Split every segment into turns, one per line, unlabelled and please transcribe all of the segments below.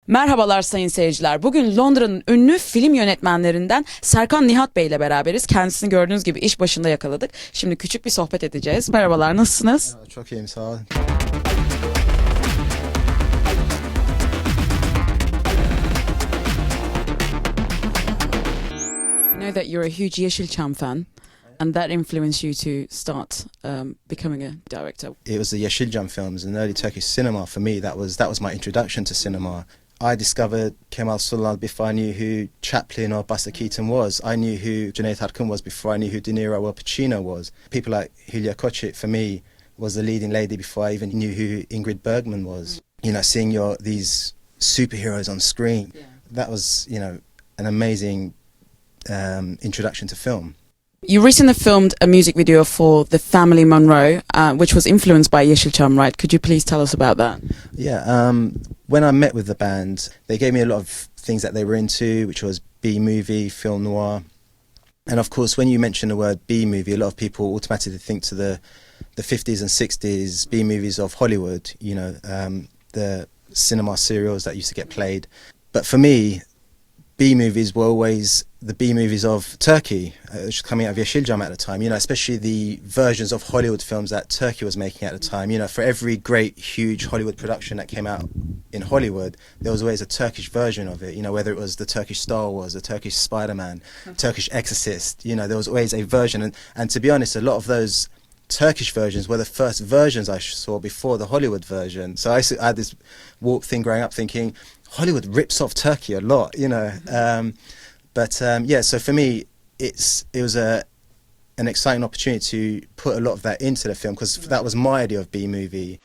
Merhabalar sayın seyirciler. Bugün Londra'nın ünlü film yönetmenlerinden Serkan Nihat Bey ile beraberiz. Kendisini gördüğünüz gibi iş başında yakaladık. Şimdi küçük bir sohbet edeceğiz. Merhabalar, nasılsınız?
Çok iyiyim, sağ olun.
I know that you're a huge Yeşilçam fan. And that influenced you to start becoming a director.
It was the Yeşilçam films and early Turkish cinema. For me, that was my introduction to cinema. I discovered Kemal Sunal before I knew who Chaplin or Buster Keaton was. I knew who Cüneyt Arkın was before I knew who De Niro or Pacino was. People like Hülya Koçyiğit, for me, was the leading lady before I even knew who Ingrid Bergman was. You know, seeing these superheroes on screen, that was, an amazing introduction to film.
You recently filmed a music video for The Family Monroe, which was influenced by Yeşilçam, right? Could you please tell us about that?
Yeah, when I met with the band, they gave me a lot of things that they were into, which was B-movie, film noir. And of course, when you mention the word B-movie, a lot of people automatically think to the 50s and 60s B-movies of Hollywood, the cinema serials that used to get played. But for me, B-movies were always the B-movies of Turkey, which was coming out of Yeşilçam at the time, especially the versions of Hollywood films that Turkey was making at the time. For every great, huge Hollywood production that came out in Hollywood, there was always a Turkish version of it, whether it was the Turkish Star Wars, the Turkish Spider-Man, Turkish Exorcist, there was always a version. And to be honest, a lot of those Turkish versions were the first versions I saw before the Hollywood version. So I had this warped thing growing up thinking, Hollywood rips off Turkey a lot, So for me, it was an exciting opportunity to put a lot of that into the film because that was my idea of B-movie.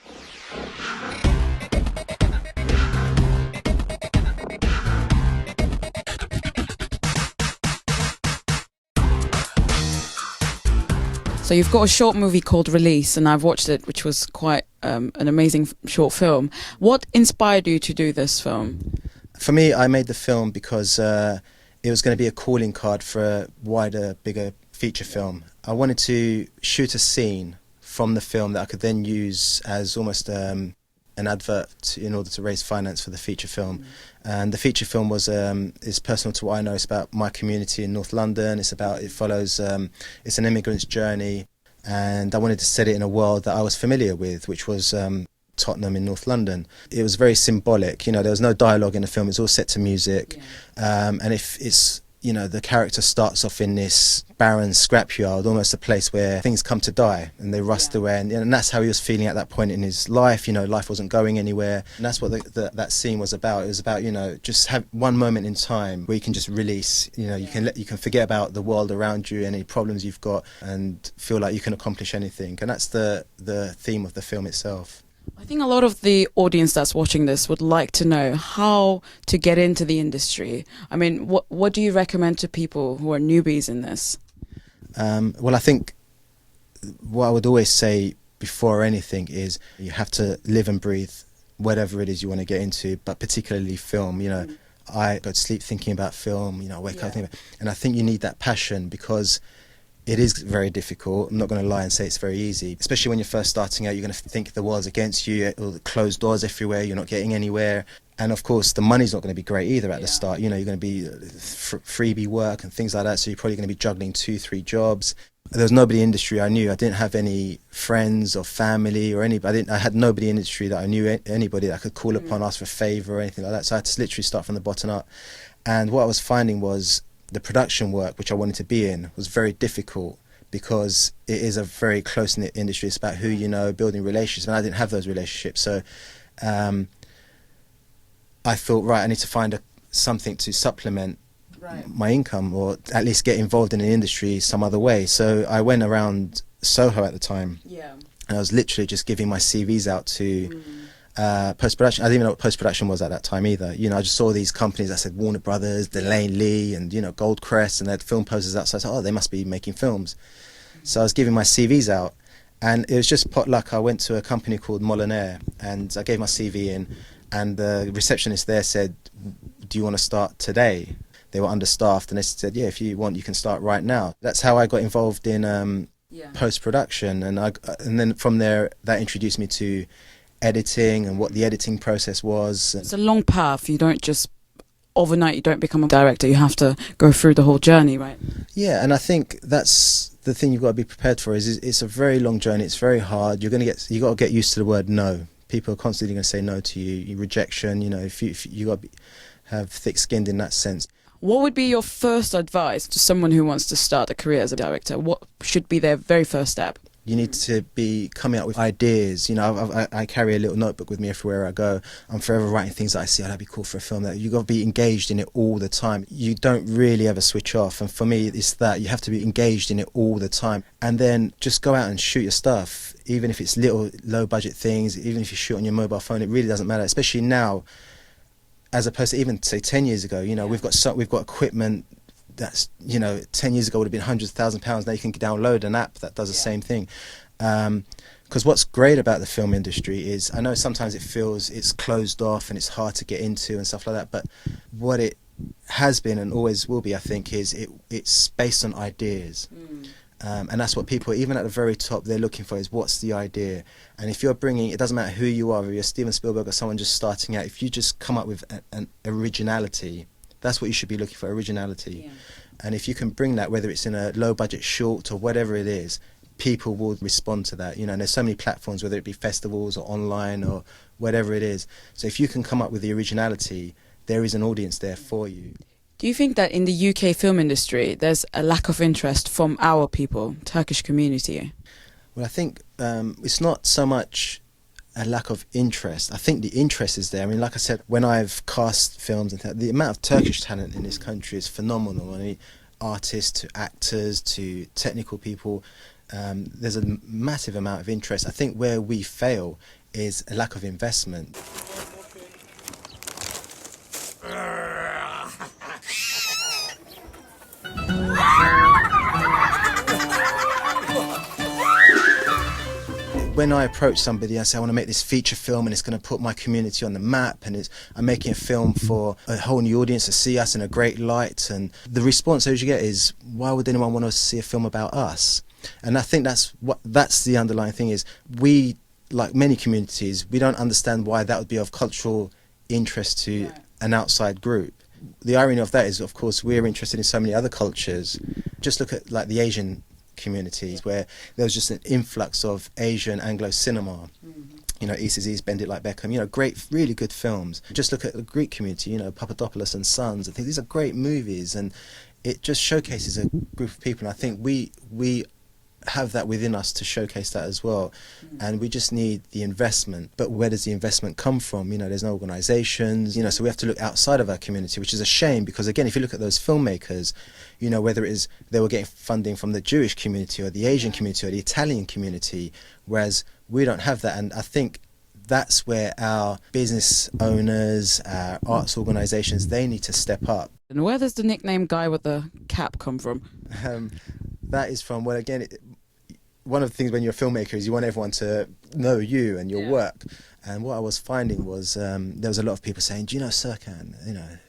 So you've got a short movie called Release, and I've watched it, which was quite an amazing short film. What inspired you to do this film?
For me, I made the film because it was going to be a calling card for a wider, bigger feature film. I wanted to shoot a scene from the film that I could then use as almost an advert in order to raise finance for the feature film. And the feature film is personal to what I know. It's about my community in North London. It's an immigrant's journey, and I wanted to set it in a world that I was familiar with, which was Tottenham in North London. It was very symbolic. There was no dialogue in the film. It's all set to music, and if it's the character starts off in this barren scrapyard, almost a place where things come to die and they rust away, and that's how he was feeling at that point in his life. Life wasn't going anywhere, and that's what that scene was about. It was about just have one moment in time where you can just release. You can forget about the world around you, any problems you've got, and feel like you can accomplish anything. And that's the theme of the film itself.
I think a lot of the audience that's watching this would like to know how to get into the industry. I mean, what do you recommend to people who are newbies in this?
Well, I think what I would always say before anything is you have to live and breathe whatever it is you want to get into, but particularly film. I go to sleep thinking about film, I wake up thinking about, and I think you need that passion because it is very difficult. I'm not going to lie and say it's very easy, especially when you're first starting out. You're going to think the world's against you, all the closed doors everywhere, you're not getting anywhere. And of course, the money's not going to be great either at the start. You're going to be freebie work and things like that, so you're probably going to be juggling 2-3 jobs. There was nobody in the industry I knew. I didn't have any friends or family or anybody. I had nobody in the industry that I knew, anybody that I could call upon, ask for a favour or anything like that. So I had to literally start from the bottom up. And what I was finding was the production work, which I wanted to be in, was very difficult because it is a very close-knit industry. It's about who you know, building relationships, and I didn't have those relationships. So I thought, right, I need to find something to supplement my income, or at least get involved in the industry some other way. So I went around Soho at the time, and I was literally just giving my CVs out to post-production. I didn't even know what post-production was at that time either. I just saw these companies that said Warner Brothers, Delane Lee, and Goldcrest, and they had film posters outside. So I thought, they must be making films. So I was giving my CVs out, and it was just pot luck. I went to a company called Molinaire, and I gave my CV in, and the receptionist there said, "Do you want to start today?" They were understaffed, and they said, "Yeah, if you want, you can start right now." That's how I got involved in post-production, and then from there, that introduced me to editing and what the editing process was.
It's a long path. You don't just overnight, you don't become a director. You have to go through the whole journey, right?
Yeah, and I think that's the thing you've got to be prepared for. Is it's a very long journey. It's very hard. You got to get used to the word no. People are constantly going to say no to you. Rejection. If you got to have thick-skinned in that sense.
What would be your first advice to someone who wants to start a career as a director? What should be their very first step?
You need to be coming up with ideas. I carry a little notebook with me everywhere I go. I'm forever writing things that I see, oh, that'd be cool for a film. That you've got to be engaged in it all the time. You don't really ever switch off. And for me, it's that you have to be engaged in it all the time. And then just go out and shoot your stuff. Even if it's little low budget things, even if you shoot on your mobile phone, it really doesn't matter. Especially now, as opposed to even say 10 years ago. We've got equipment that's 10 years ago would have been hundreds of thousands of pounds. Now you can download an app that does the same thing. Because what's great about the film industry is, I know sometimes it feels it's closed off and it's hard to get into and stuff like that, but what it has been and always will be, I think, is it's based on ideas. And that's what people, even at the very top, they're looking for, is what's the idea. And if you're bringing, it doesn't matter who you are, whether you're Steven Spielberg or someone just starting out, if you just come up with an originality, that's what you should be looking for, originality. Yeah. And if you can bring that, whether it's in a low budget short or whatever it is, people will respond to that. And there's so many platforms, whether it be festivals or online or whatever it is. So if you can come up with the originality, there is an audience there for you.
Do you think that in the UK film industry, there's a lack of interest from our people, Turkish community?
Well, I think it's not so much a lack of interest. I think the interest is there. I mean, like I said, when I've cast films, the amount of Turkish talent in this country is phenomenal. I mean, artists to actors to technical people, there's a massive amount of interest. I think where we fail is a lack of investment. When I approach somebody, I say I want to make this feature film and it's going to put my community on the map, and I'm making a film for a whole new audience to see us in a great light, and the response that you get is, why would anyone want to see a film about us? And I think that's the underlying thing, is we, like many communities, we don't understand why that would be of cultural interest to an outside group. The irony of that is, of course, we're interested in so many other cultures. Just look at like the Asian communities, where there was just an influx of Asian Anglo cinema. East is East, Bend It Like Beckham, great, really good films. Just look at the Greek community, Papadopoulos and Sons. I think these are great movies, and it just showcases a group of people. And I think we have that within us to showcase that as well. And we just need the investment. But where does the investment come from? There's no organisations, so we have to look outside of our community, which is a shame, because again, if you look at those filmmakers, whether it is they were getting funding from the Jewish community or the Asian community or the Italian community, whereas we don't have that. And I think that's where our business owners, our arts organisations, they need to step up.
And where does the nickname Guy with the Cap come from?
That is from, well, again, one of the things when you're a filmmaker is you want everyone to know you and your work. And what I was finding was there was a lot of people saying, do you know Serkan?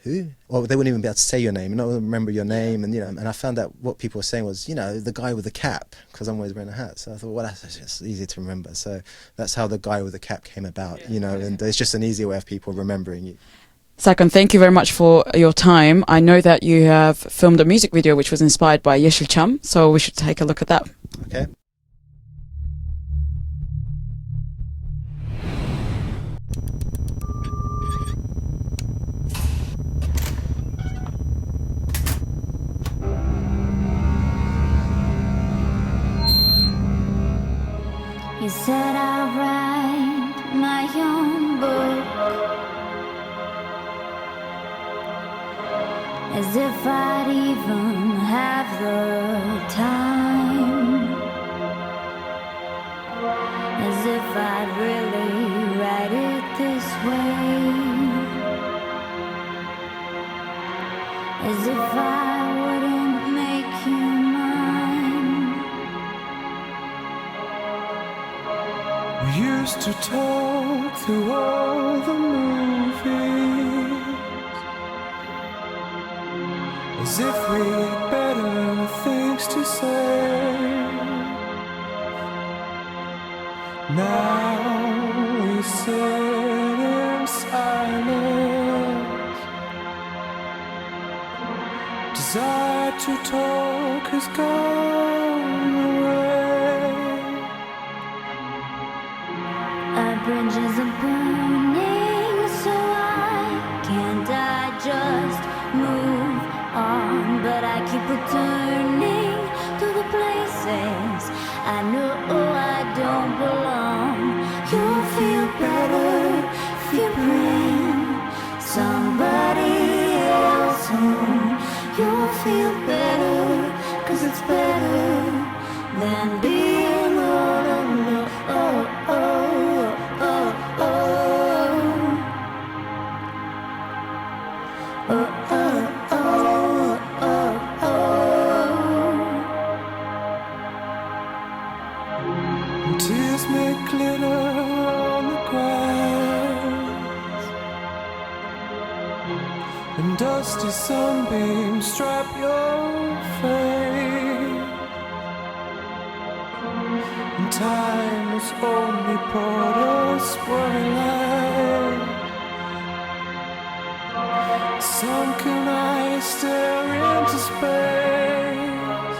Who? Or they wouldn't even be able to say your name, and I wouldn't remember your name. And I found out what people were saying was, the guy with the cap, because I'm always wearing a hat. So I thought, well, that's just easy to remember. So that's how the Guy with the Cap came about, and it's just an easier way of people remembering you.
Serkan, thank you very much for your time. I know that you have filmed a music video which was inspired by Yeşilçam, so we should take a look at that.
Okay.
You said I'll write my own book, as if I'd even have the time, as if I'd really write it this way, as if I wouldn't make you mine.
We used to talk through all the movies, as if we had better things to say. Now we sit in silence. Desire to talk has gone away.
Our bridges are burning, so why can't I just move on? But I keep returning to the places I know I don't belong. You'll feel better if you bring somebody else home. You'll feel better, 'cause it's better than being all alone. Oh, oh, oh, oh. Oh, oh, oh, oh, oh.
Tears may glitter on the grass, and dusty sunbeams stripe your face. And time has only brought us what we like. Sunken eyes stare into space.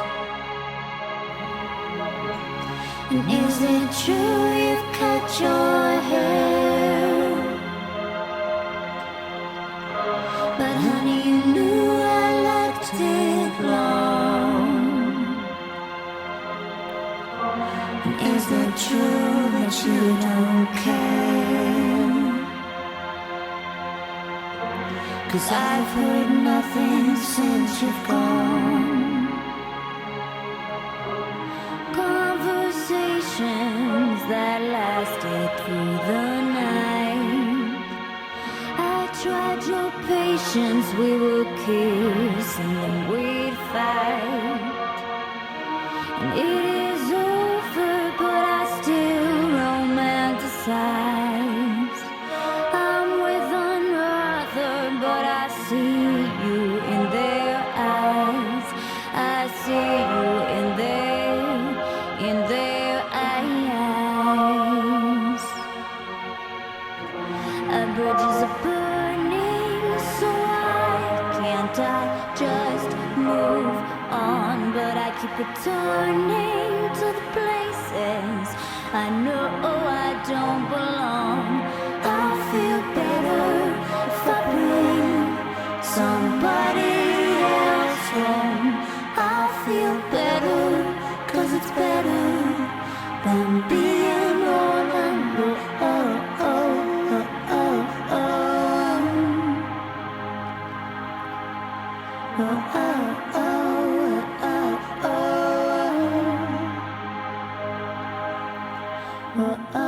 And is it true you've cut your hair? But honey, you knew I liked it long. And is it true that you don't care? 'Cause I've heard nothing since you've gone. Conversations that lasted through the night. I tried your patience, we would kiss and then we'd fight. And it is over, but I still romanticize. I'm with another, but I see you in their eyes. I see you in their eyes. Our bridges are burning, so why can't I just move on? But I keep returning to the places I know I don't belong. I'll feel better if I bring somebody else home. I'll feel better, 'cause it's better than being all alone. Oh, oh, oh, oh, oh. Oh, oh, oh, oh, oh. Oh, oh.